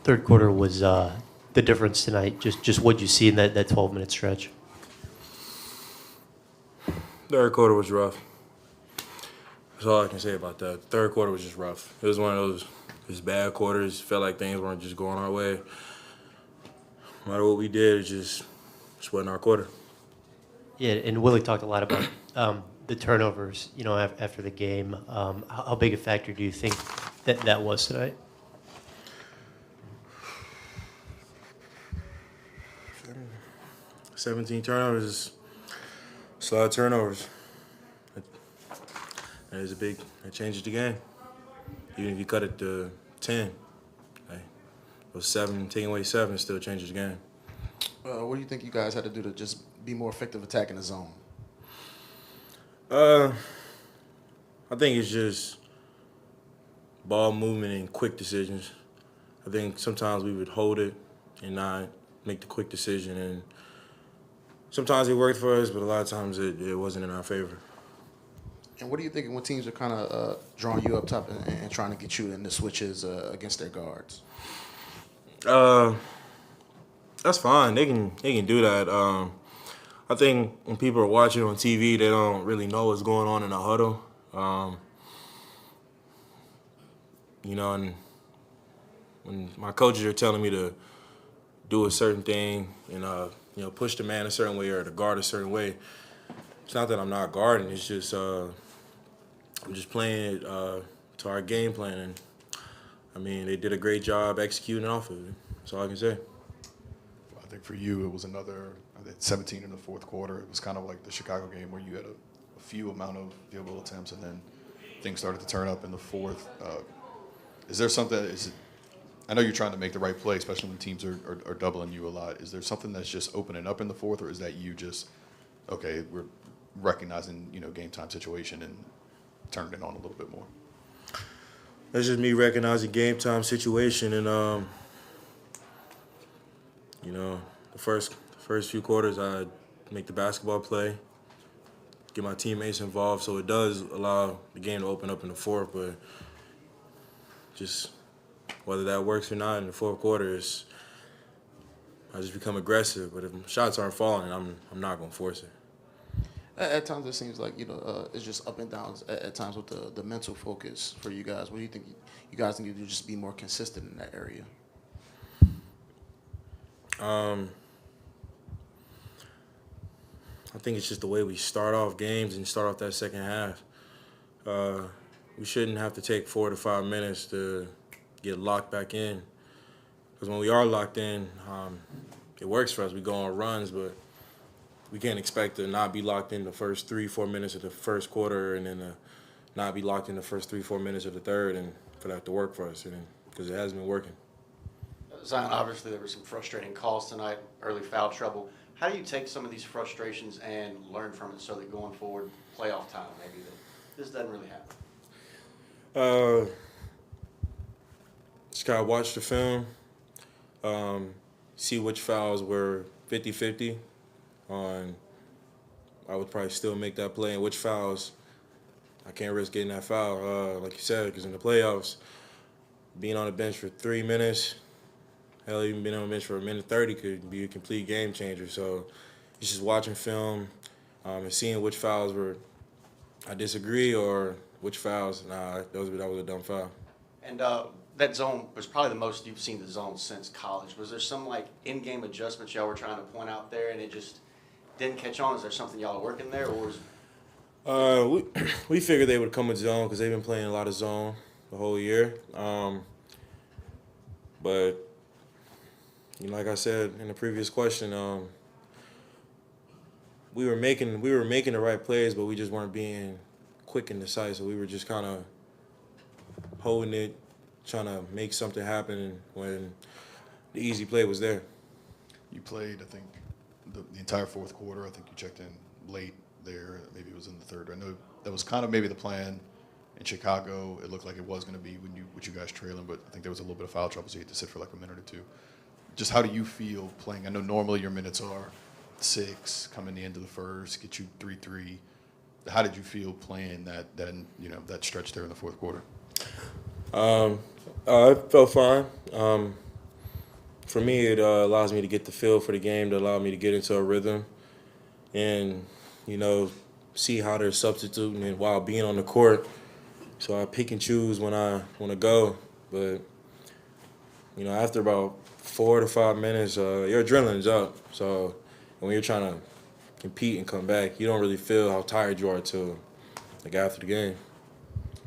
third quarter was the difference tonight? Just what you see in that 12-minute stretch? Third quarter was rough. That's all I can say about that. Third quarter was just rough. It was one of those just bad quarters. Felt like things weren't just going our way. No matter what we did, it just wasn't our quarter. Yeah, and Willy talked a lot about the turnovers, after the game. How big a factor do you think that was tonight? 17 turnovers is a lot of turnovers. That changes the game. Even if you cut it to 10, those 7, taking away 7 still changes the game. What do you think you guys had to do to just be more effective attacking the zone? I think it's just ball movement and quick decisions. I think sometimes we would hold it and not make the quick decision, and sometimes it worked for us, but a lot of times it wasn't in our favor. And what do you think when teams are kind of drawing you up top and trying to get you in the switches against their guards? That's fine. They can do that. I think when people are watching on TV, they don't really know what's going on in a huddle. And when my coaches are telling me to do a certain thing and push the man a certain way or to guard a certain way, it's not that I'm not guarding. It's just I'm just playing it to our game plan. And they did a great job executing off of it. That's all I can say. I think for you, it was another 17 in the fourth quarter. It was kind of like the Chicago game where you had a few amount of field goal attempts, and then things started to turn up in the fourth. Is there something? I know you're trying to make the right play, especially when teams are doubling you a lot. Is there something that's just opening up in the fourth, or is that you just, okay, we're recognizing game time situation and turning it on a little bit more? That's just me recognizing game time situation, and the first few quarters I make the basketball play, get my teammates involved, so it does allow the game to open up in the fourth. But just whether that works or not in the fourth quarter, I just become aggressive. But if shots aren't falling, I'm not gonna force it. At times, it seems like it's just up and downs. At times, with the mental focus for you guys, what do you think? You guys need to just be more consistent in that area. I think it's just the way we start off games and start off that second half. We shouldn't have to take 4 to 5 minutes to get locked back in. Because when we are locked in, it works for us. We go on runs, but we can't expect to not be locked in the first 3-4 minutes of the first quarter and then not be locked in the first 3-4 minutes of the third, and for that to work for us, because it hasn't been working. Zion, obviously there were some frustrating calls tonight, early foul trouble. How do you take some of these frustrations and learn from it so that going forward, playoff time, maybe that this doesn't really happen? Just gotta watch the film, see which fouls were 50-50 on. I would probably still make that play, and which fouls I can't risk getting that foul, like you said, because in the playoffs, being on the bench for 3 minutes, hell, even being on the bench for 1:30 could be a complete game changer. So it's just watching film and seeing which fouls were I disagree or which fouls, that was a dumb foul. And that zone was probably the most you've seen the zone since college. Was there some in-game adjustments y'all were trying to point out there and it just didn't catch on? Is there something y'all are working there, or was we figured they would come with zone because they've been playing a lot of zone the whole year. But like I said in the previous question, we were making the right plays, but we just weren't being quick and decisive. We were just kind of holding it, trying to make something happen when the easy play was there. You played, I think, the entire fourth quarter. I think you checked in late there. Maybe it was in the third. I know that was kind of maybe the plan in Chicago. It looked like it was going to be with you guys trailing, but I think there was a little bit of foul trouble, so you had to sit for a minute or two. Just how do you feel playing? I know normally your minutes are 6, come in the end of the first, get you 3-3. How did you feel playing that stretch there in the fourth quarter? I felt fine. for me, it allows me to get the feel for the game, to allow me to get into a rhythm and, see how they're substituting and while being on the court. So I pick and choose when I want to go. But, after about 4 to 5 minutes, your adrenaline's up. So when you're trying to compete and come back, you don't really feel how tired you are till after the game.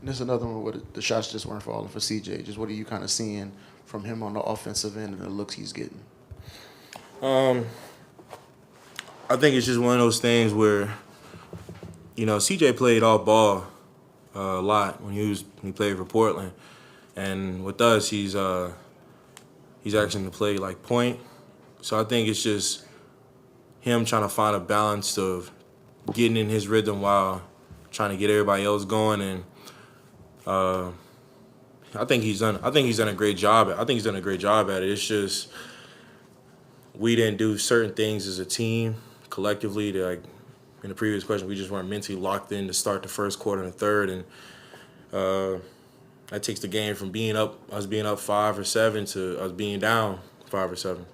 And there's another one where the shots just weren't falling for CJ. Just what are you kind of seeing from him on the offensive end and the looks he's getting? I think it's just one of those things where, CJ played off ball a lot when he played for Portland, and with us, he's asking to play like point. So I think it's just him trying to find a balance of getting in his rhythm while trying to get everybody else going, and I think he's done a great job. I think he's done a great job at it. It's just we didn't do certain things as a team collectively. Like in the previous question, we just weren't mentally locked in to start the first quarter and the third, and that takes the game from us being up 5 or 7 to us being down 5 or 7.